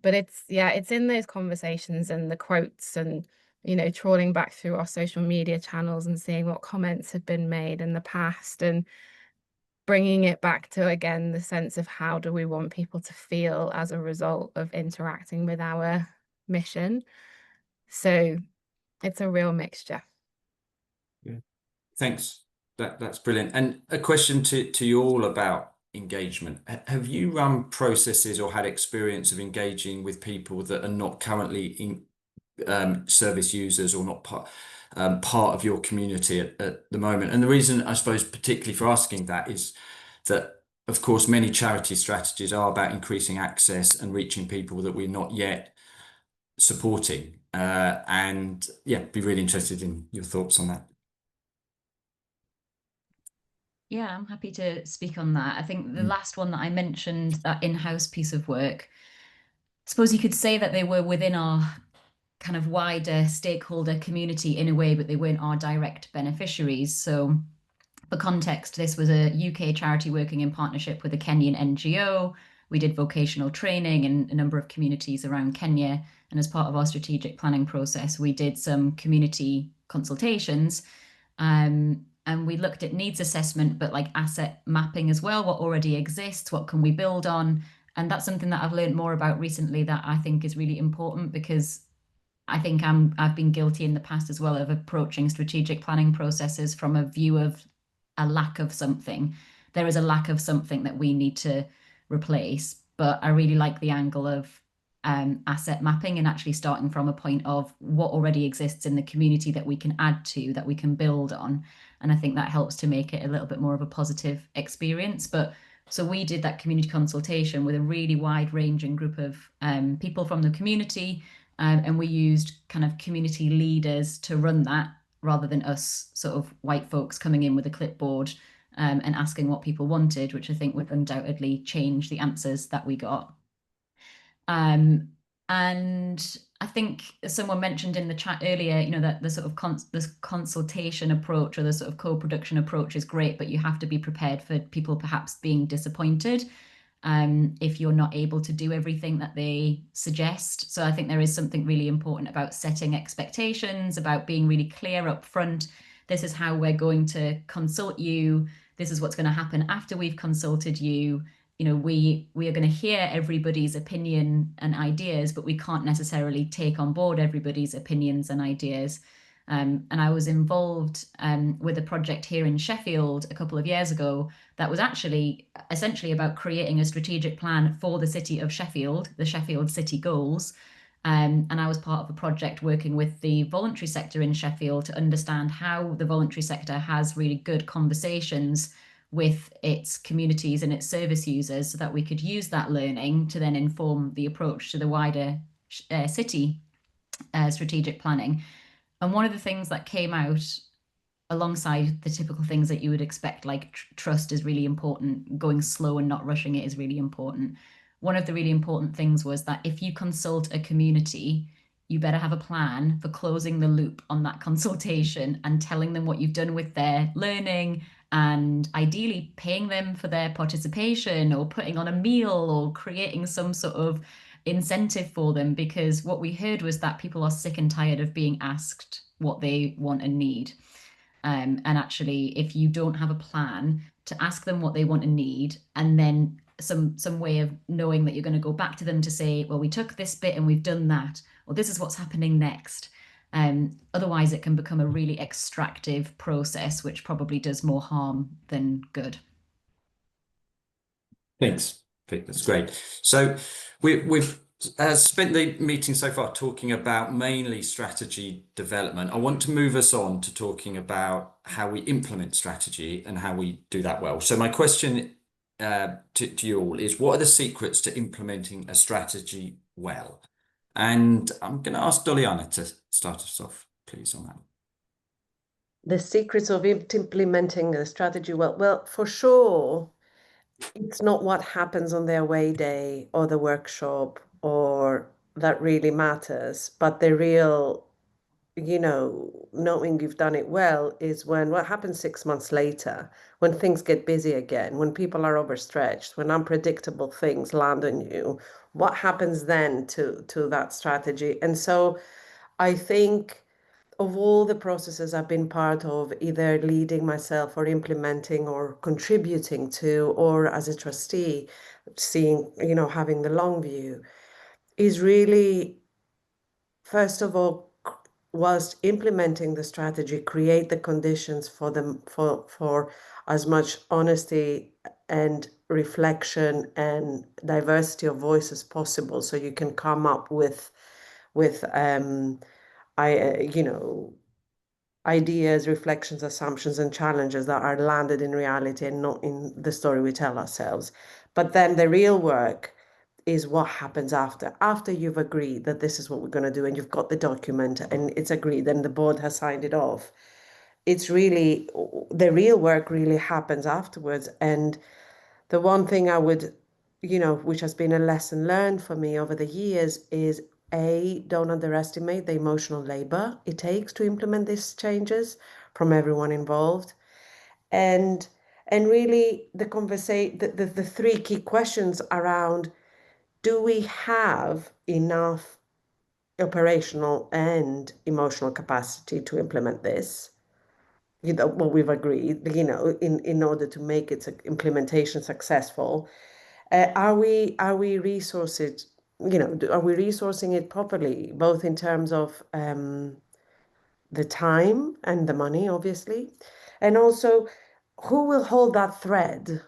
But it's in those conversations and the quotes and, you know, trawling back through our social media channels and seeing what comments have been made in the past and bringing it back to, again, the sense of how do we want people to feel as a result of interacting with our mission. So it's a real mixture. Yeah. Thanks. That's brilliant. And a question to you all about engagement. Have you run processes or had experience of engaging with people that are not currently in service users or not part of your community at the moment? And the reason, I suppose, particularly for asking that is that, of course, many charity strategies are about increasing access and reaching people that we're not yet supporting. And yeah, be really interested in your thoughts on that. Yeah, I'm happy to speak on that. I think the last one that I mentioned, that in-house piece of work, I suppose you could say that they were within our kind of wider stakeholder community in a way, but they weren't our direct beneficiaries. So for context, this was a UK charity working in partnership with a Kenyan NGO. We did vocational training in a number of communities around Kenya. And as part of our strategic planning process, we did some community consultations. And we looked at needs assessment, but like asset mapping as well, what already exists, what can we build on? And that's something that I've learned more about recently that I think is really important, because I think I've been guilty in the past as well of approaching strategic planning processes from a view of a lack of something. There is a lack of something that we need to replace, but I really like the angle of asset mapping and actually starting from a point of what already exists in the community that we can add to, that we can build on. And I think that helps to make it a little bit more of a positive experience. But so we did that community consultation with a really wide-ranging group of people from the community, and we used kind of community leaders to run that rather than us sort of white folks coming in with a clipboard and asking what people wanted, which I think would undoubtedly change the answers that we got. And I think someone mentioned in the chat earlier, you know, that the sort of this consultation approach or the sort of co-production approach is great, but you have to be prepared for people perhaps being disappointed if you're not able to do everything that they suggest. So I think there is something really important about setting expectations, about being really clear up front. This is how we're going to consult you. This is what's going to happen after we've consulted you. You know, we are going to hear everybody's opinion and ideas, but we can't necessarily take on board everybody's opinions and ideas. And I was involved with a project here in Sheffield a couple of years ago that was actually essentially about creating a strategic plan for the city of Sheffield, the Sheffield City Goals. And I was part of a project working with the voluntary sector in Sheffield to understand how the voluntary sector has really good conversations with its communities and its service users, so that we could use that learning to then inform the approach to the wider city strategic planning. And one of the things that came out alongside the typical things that you would expect, like trust is really important, going slow and not rushing it is really important. One of the really important things was that if you consult a community, you better have a plan for closing the loop on that consultation and telling them what you've done with their learning, and ideally paying them for their participation or putting on a meal or creating some sort of incentive for them. Because what we heard was that people are sick and tired of being asked what they want and need. And actually, if you don't have a plan to ask them what they want and need, and then some way of knowing that you're going to go back to them to say, well, we took this bit and we've done that, or this is what's happening next. Otherwise, it can become a really extractive process, which probably does more harm than good. Thanks, Vic, that's great. So we've spent the meeting so far talking about mainly strategy development. I want to move us on to talking about how we implement strategy and how we do that well. So my question to you all is, what are the secrets to implementing a strategy well? And I'm going to ask Dolyanna to start us off, please, on that. The secrets of implementing the strategy well, for sure, it's not what happens on the away day or the workshop or that really matters, but the real, knowing you've done it well is what happens 6 months later, when things get busy again, when people are overstretched, when unpredictable things land on you, what happens then to that strategy? And so I think of all the processes I've been part of, either leading myself or implementing or contributing to, or as a trustee, seeing, having the long view, is really, first of all, whilst implementing the strategy, create the conditions for them for as much honesty and reflection and diversity of voice as possible, so you can come up with ideas, reflections, assumptions, and challenges that are landed in reality and not in the story we tell ourselves. But then the real work is what happens after you've agreed that this is what we're going to do, and you've got the document and it's agreed and the board has signed it off. It's really, the real work really happens afterwards. And the one thing I would, which has been a lesson learned for me over the years is, don't underestimate the emotional labor it takes to implement these changes from everyone involved. And really the three key questions around, do we have enough operational and emotional capacity to implement this? What we've agreed, in order to make its implementation successful. Are we resourced? Are we resourcing it properly, both in terms of the time and the money, obviously, and also who will hold that thread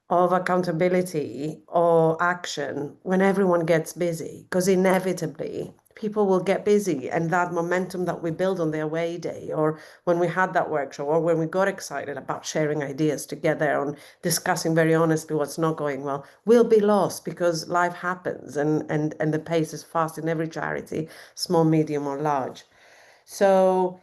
of accountability or action when everyone gets busy? Because inevitably people will get busy, and that momentum that we build on the away day, or when we had that workshop, or when we got excited about sharing ideas together and discussing very honestly what's not going well, will be lost because life happens and the pace is fast in every charity, small, medium, or large. So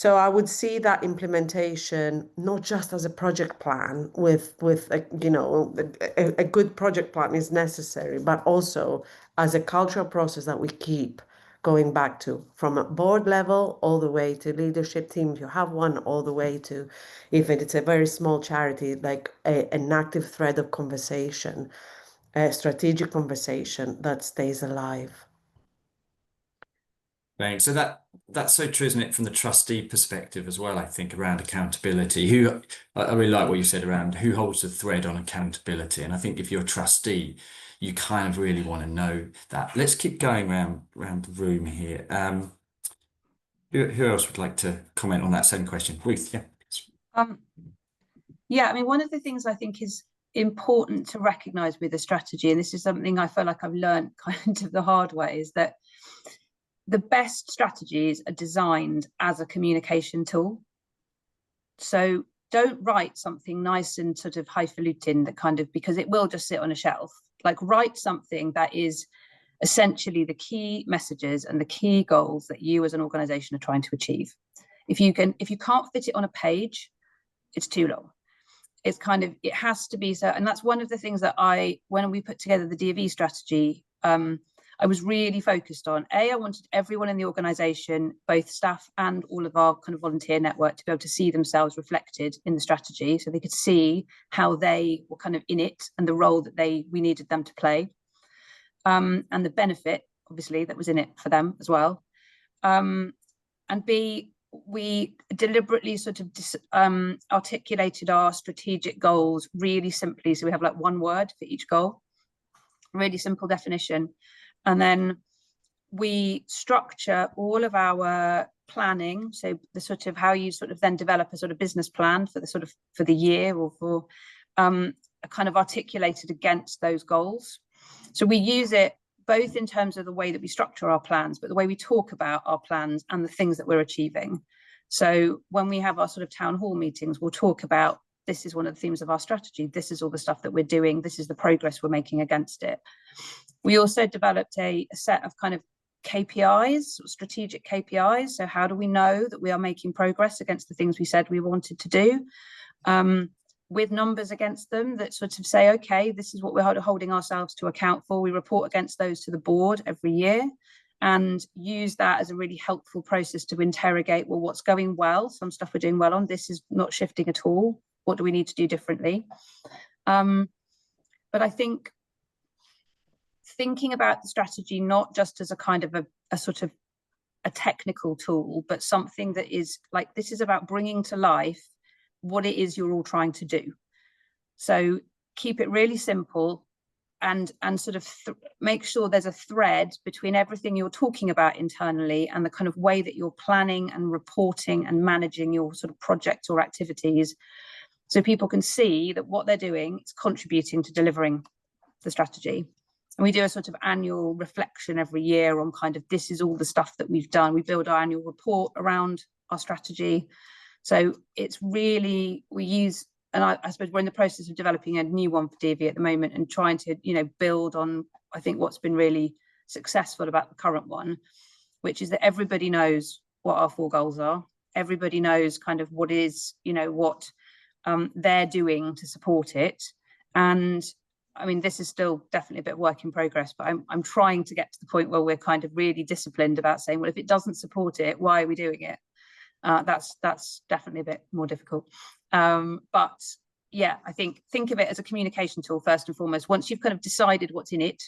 I would see that implementation not just as a project plan with a good project plan is necessary, but also as a cultural process that we keep going back to, from a board level all the way to leadership team, if you have one, all the way to, if it's a very small charity, like an active thread of conversation, a strategic conversation that stays alive. Thanks. So that's so true, isn't it, from the trustee perspective as well, I think, around accountability. I really like what you said around who holds the thread on accountability. And I think if you're a trustee, you kind of really want to know that. Let's keep going around the room here. Who else would like to comment on that same question? Ruth, yeah. Yeah, I mean, one of the things I think is important to recognize with a strategy, and this is something I feel like I've learned kind of the hard way, is that the best strategies are designed as a communication tool. So don't write something nice and sort of highfalutin that kind of, because it will just sit on a shelf. Like, write something that is essentially the key messages and the key goals that you as an organization are trying to achieve. If you can't fit it on a page, it's too long. It's kind of, it has to be so. And that's one of the things that when we put together the DV strategy, I was really focused on, I wanted everyone in the organisation, both staff and all of our kind of volunteer network, to be able to see themselves reflected in the strategy, so they could see how they were kind of in it and the role that we needed them to play, and the benefit, obviously, that was in it for them as well. And B, we deliberately sort of articulated our strategic goals really simply. So we have like one word for each goal, really simple definition. And then we structure all of our planning. So the sort of how you sort of then develop a sort of business plan for the year, or for kind of articulated against those goals. So we use it both in terms of the way that we structure our plans, but the way we talk about our plans and the things that we're achieving. So when we have our sort of town hall meetings, we'll talk about, this is one of the themes of our strategy. This is all the stuff that we're doing. This is the progress we're making against it. We also developed a set of kind of KPIs, strategic KPIs. So how do we know that we are making progress against the things we said we wanted to do? With numbers against them that sort of say, okay, this is what we're holding ourselves to account for. We report against those to the board every year, and use that as a really helpful process to interrogate, well, what's going well? Some stuff we're doing well on, this is not shifting at all. What do we need to do differently? But I think thinking about the strategy, not just as a kind of a sort of a technical tool, but something that is like, this is about bringing to life what it is you're all trying to do. So keep it really simple, and sort of make sure there's a thread between everything you're talking about internally and the kind of way that you're planning and reporting and managing your sort of projects or activities, so people can see that what they're doing is contributing to delivering the strategy. And we do a sort of annual reflection every year on kind of, this is all the stuff that we've done. We build our annual report around our strategy. So it's really, we use, and I suppose we're in the process of developing a new one for DV at the moment, and trying to, you know, build on, I think, what's been really successful about the current one, which is that everybody knows what our 4 goals are. Everybody knows kind of what is, you know, what they're doing to support it. And I mean, this is still definitely a bit of work in progress, but I'm trying to get to the point where we're kind of really disciplined about saying, well, if it doesn't support it, why are we doing it? That's definitely a bit more difficult. But yeah, I think of it as a communication tool first and foremost. Once you've kind of decided what's in it,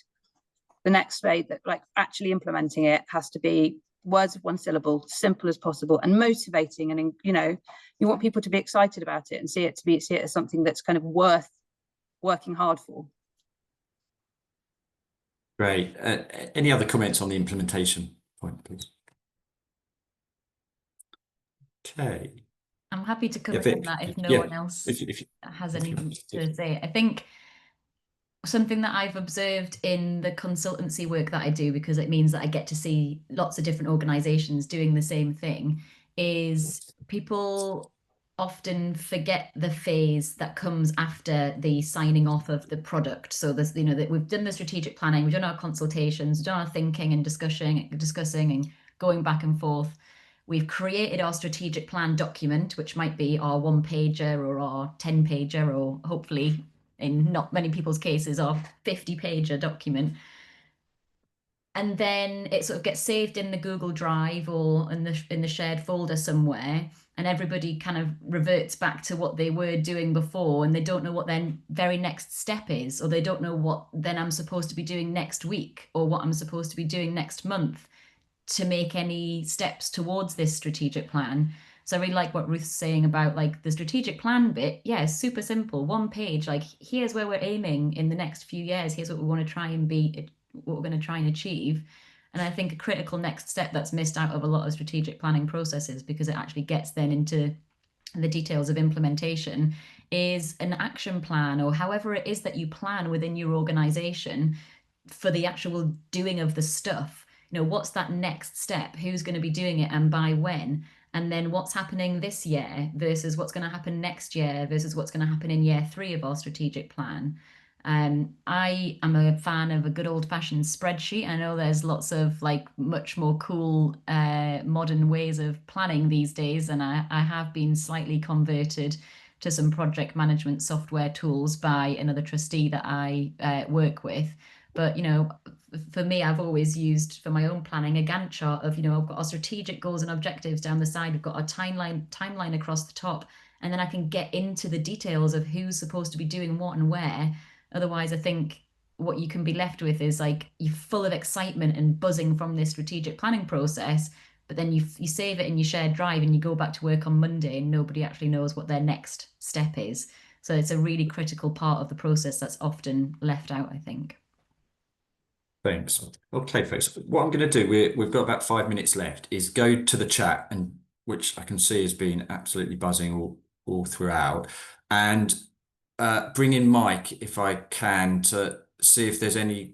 the next phase, that like actually implementing it, has to be words of 1 syllable, simple as possible, and motivating. And, you know, you want people to be excited about it and see it as something that's kind of worth working hard for. Great. Any other comments on the implementation point, please? Okay. I'm happy to cover Vic, on that if no yeah, one else if has if you anything want to say. I think something that I've observed in the consultancy work that I do, because it means that I get to see lots of different organizations doing the same thing, is people often forget the phase that comes after the signing off of the product. So there's, you know, that we've done the strategic planning, we've done our consultations, we've done our thinking and discussing and going back and forth. We've created our strategic plan document, which might be our 1-pager or our 10-pager, or hopefully in not many people's cases, our 50-pager document. And then it sort of gets saved in the Google Drive or in the shared folder somewhere, and everybody kind of reverts back to what they were doing before, and they don't know what their very next step is, or they don't know what then I'm supposed to be doing next week, or what I'm supposed to be doing next month to make any steps towards this strategic plan. So I really like what Ruth's saying about like the strategic plan bit. Yeah, it's super simple, 1 page, like here's where we're aiming in the next few years, here's what we want to try and be, what we're going to try and achieve. And I think a critical next step that's missed out of a lot of strategic planning processes, because it actually gets then into the details of implementation, is an action plan, or however it is that you plan within your organization for the actual doing of the stuff. You know, what's that next step? Who's going to be doing it and by when? And then what's happening this year versus what's going to happen next year versus what's going to happen in year 3 of our strategic plan. I am a fan of a good old-fashioned spreadsheet. I know there's lots of like much more cool modern ways of planning these days, and I have been slightly converted to some project management software tools by another trustee that I work with. But, you know, for me, I've always used for my own planning a Gantt chart of, you know, I've got our strategic goals and objectives down the side, we've got our timeline across the top, and then I can get into the details of who's supposed to be doing what and where. Otherwise, I think what you can be left with is like you're full of excitement and buzzing from this strategic planning process, but then you save it in your shared drive and you go back to work on Monday and nobody actually knows what their next step is. So it's a really critical part of the process that's often left out, I think. Thanks. Okay, folks. What I'm going to do, we've got about 5 minutes left, is go to the chat, and which I can see has been absolutely buzzing all throughout, and bring in Mike if I can, to see if there's any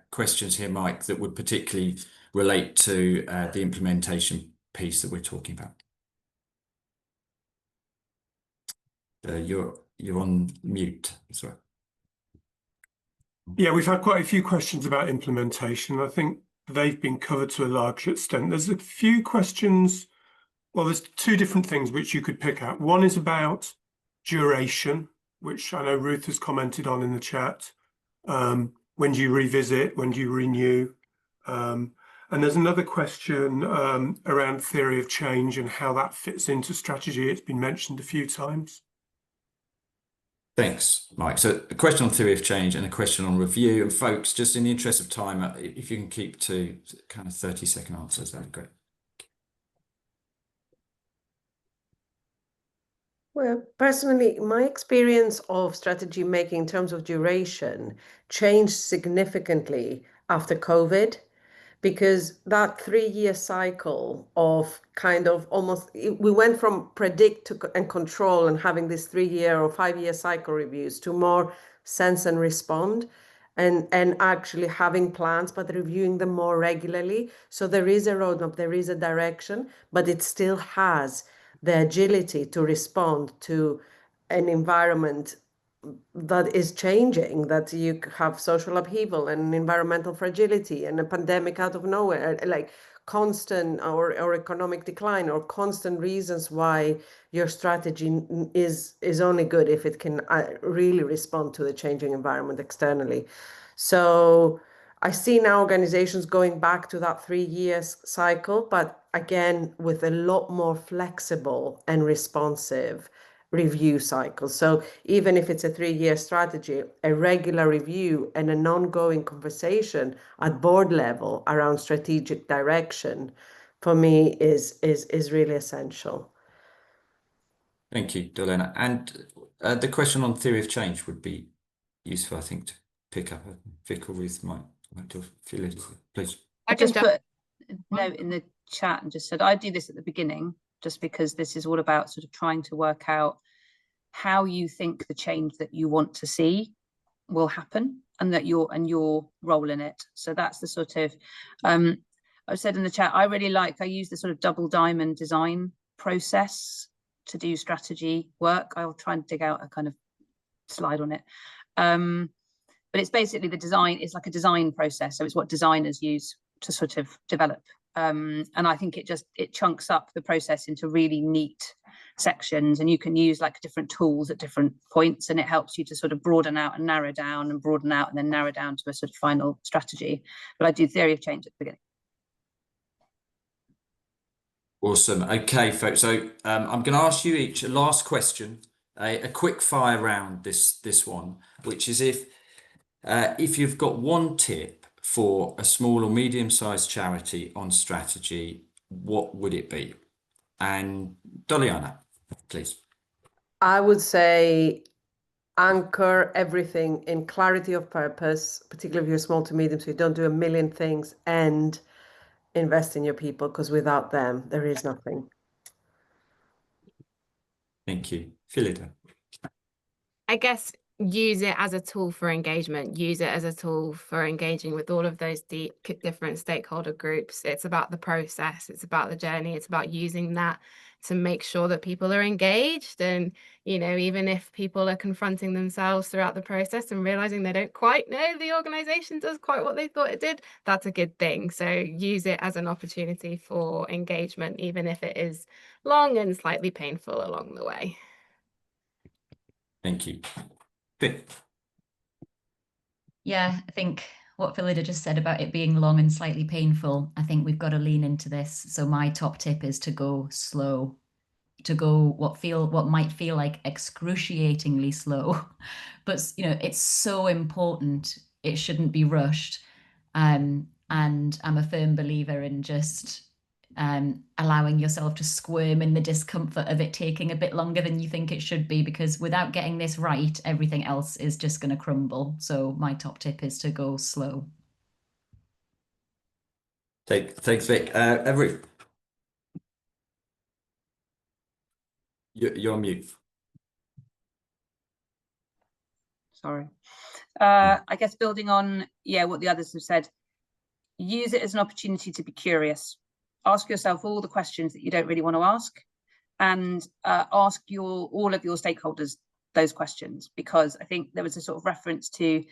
questions here, Mike, that would particularly relate to the implementation piece that we're talking about. You're on mute. Sorry. Yeah, we've had quite a few questions about implementation. I think they've been covered to a large extent. There's a few questions. Well, there's two different things which you could pick out. One is about duration, which I know Ruth has commented on in the chat. When do you revisit? When do you renew? And there's another question around theory of change and how that fits into strategy. It's been mentioned a few times. Thanks, Mike. So a question on theory of change and a question on review. And folks, just in the interest of time, if you can keep to kind of 30-second answers, that'd be great. Well, personally, my experience of strategy making in terms of duration changed significantly after COVID, because that 3-year cycle of kind of almost, we went from predict to and control and having this 3-year or 5-year cycle reviews to more sense and respond, and actually having plans, but reviewing them more regularly. So there is a roadmap, there is a direction, but it still has the agility to respond to an environment that is changing, that you have social upheaval and environmental fragility and a pandemic out of nowhere, like constant or economic decline, or constant reasons why your strategy is only good if it can really respond to the changing environment externally. So I see now organizations going back to that 3-year cycle, but again, with a lot more flexible and responsive review cycle. So even if it's a 3-year strategy, a regular review and an ongoing conversation at board level around strategic direction, for me, is really essential. Thank you, Dolyanna. And the question on theory of change would be useful, I think, to pick up. Vic or Ruth might feel it, please. I just put a note in the chat and just said, I do this at the beginning, just because this is all about sort of trying to work out how you think the change that you want to see will happen, and that your role in it. So that's the sort of, I've said in the chat, I use the sort of double diamond design process to do strategy work. I'll try and dig out a kind of slide on it. But it's basically the design, it's like a design process. So it's what designers use to sort of develop. And I think it chunks up the process into really neat sections, and you can use like different tools at different points, and it helps you to sort of broaden out and narrow down and broaden out and then narrow down to a sort of final strategy. But I do theory of change at the beginning. Awesome. Okay, folks. So I'm going to ask you each a last question, a quick fire round this one, which is if you've got one tip for a small or medium-sized charity on strategy, what would it be? And Dolyanna, please. I would say anchor everything in clarity of purpose, particularly if you're small to medium, so you don't do a million things, and invest in your people, because without them, there is nothing. Thank you. Phyllida. I guess use it as a tool for engagement, use it as a tool for engaging with all of those different stakeholder groups. It's about the process, it's about the journey, it's about using that to make sure that people are engaged. And, you know, even if people are confronting themselves throughout the process and realizing they don't quite know the organization does quite what they thought it did, that's a good thing. So use it as an opportunity for engagement, even if it is long and slightly painful along the way. Thank you. Vic. Yeah, I think what Phyllida just said about it being long and slightly painful, I think we've got to lean into this. So my top tip is to go slow, to go what might feel like excruciatingly slow. But, you know, it's so important. It shouldn't be rushed. And I'm a firm believer in just allowing yourself to squirm in the discomfort of it taking a bit longer than you think it should be, because without getting this right, everything else is just going to crumble. So my top tip is to go slow. Thanks, Vic. Ruth. You're on mute. Sorry. I guess building on, what the others have said, use it as an opportunity to be curious. Ask yourself all the questions that you don't really want to ask, and ask all of your stakeholders those questions, because I think there was a sort of reference to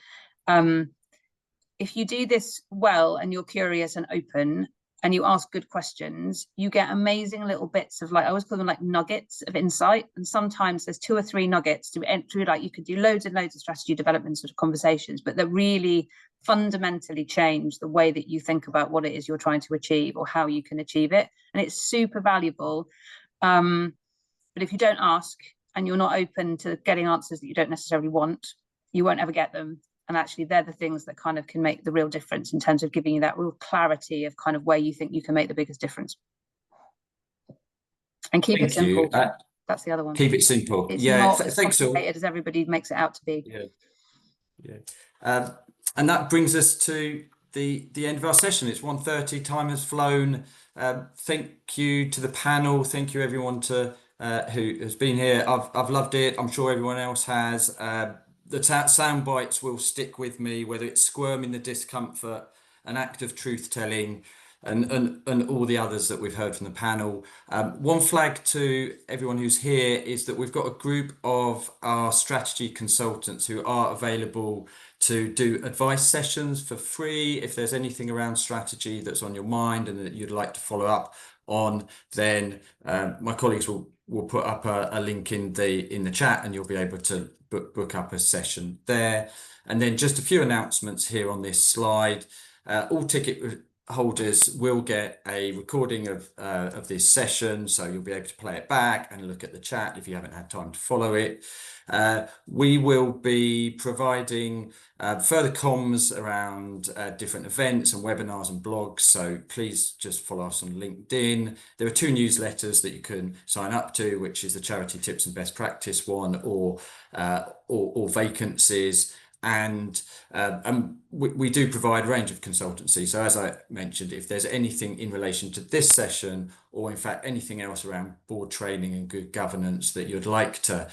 if you do this well and you're curious and open and you ask good questions, you get amazing little bits of, like, I always call them like nuggets of insight. And sometimes there's 2 or 3 nuggets to enter. Like, you could do loads and loads of strategy development sort of conversations, but that really fundamentally change the way that you think about what it is you're trying to achieve or how you can achieve it. And it's super valuable. But if you don't ask and you're not open to getting answers that you don't necessarily want, you won't ever get them. And actually, they're the things that kind of can make the real difference in terms of giving you that real clarity of kind of where you think you can make the biggest difference. And keep it simple. That's the other one. Keep it simple. It's yeah, not as thanks all. complicated as everybody makes it out to be. And that brings us to the end of our session. It's 1:30. Time has flown. Thank you to the panel. Thank you everyone who has been here. I've loved it. I'm sure everyone else has. The sound bites will stick with me, whether it's squirming the discomfort, an act of truth telling, and all the others that we've heard from the panel. One flag to everyone who's here is that we've got a group of our strategy consultants who are available to do advice sessions for free. If there's anything around strategy that's on your mind and that you'd like to follow up on, then my colleagues will put up a link in the chat, and you'll be able to book up a session there. And then just a few announcements here on this slide. All ticket holders will get a recording of this session, so you'll be able to play it back and look at the chat if you haven't had time to follow it. We will be providing further comms around different events and webinars and blogs, so please just follow us on LinkedIn. There are 2 newsletters that you can sign up to, which is the charity tips and best practice one, or vacancies. And we do provide a range of consultancy. So as I mentioned, if there's anything in relation to this session, or in fact anything else around board training and good governance that you'd like to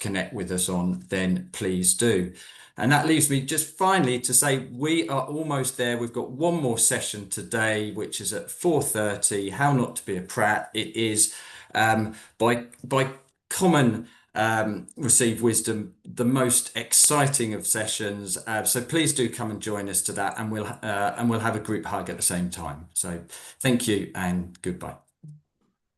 connect with us on, then please do. And that leaves me just finally to say we are almost there. We've got one more session today, which is at 4:30. How not to be a prat. It is by common received wisdom, the most exciting of sessions. So please do come and join us to that, and we'll have a group hug at the same time. So thank you and goodbye.